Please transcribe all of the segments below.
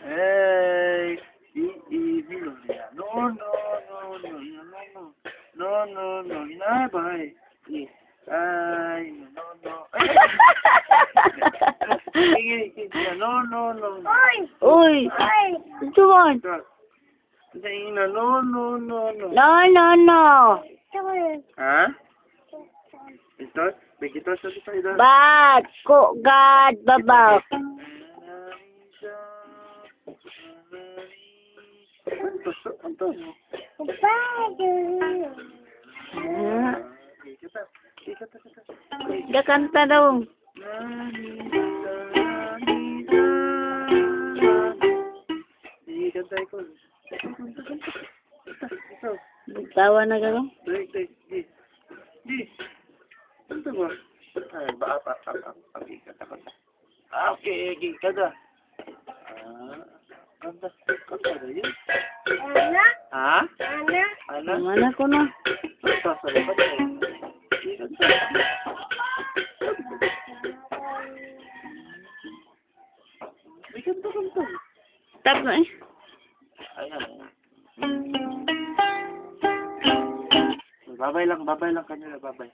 Hey, no, no, no, no, no, no, no, no, inabay. Ay, no, no. No, no, no. Uy! Ito man! No, no, no, no. No, no, no! Ha? Ito? Ito sa ito. Bad! God! Babaw! Anto? Gakanta daw. Kantay ko. Tawa na gano'n. Di. Ano ba? Ay, okay, kada. Kanta na yun. Ha? Ana? Mana ko na. Kanta sa lipat eh. Di kanta. Di kanta. Tap na eh. Ayan. Babay lang kanila, babay.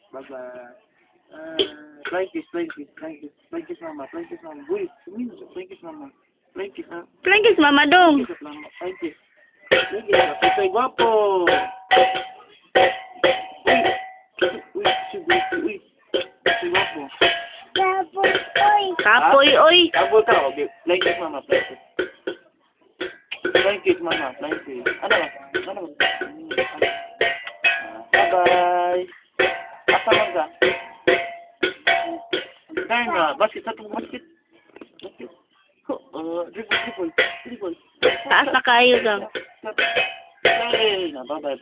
Flying kiss mama. Uy, flying kiss mama. Flying kiss, ha? Flying kiss, Mama Dong. Flying kiss. Ito'y guwapo. Uy, si guwapo. Kapoy, oy. Kabul ka, okay. Flying kiss mama, flying kiss. Flying kiss mama, flying kiss. Ano? Bye-bye. Asa lang ka? Dahil na, basket. Dribble. Taas na kayo gang. Bye-bye.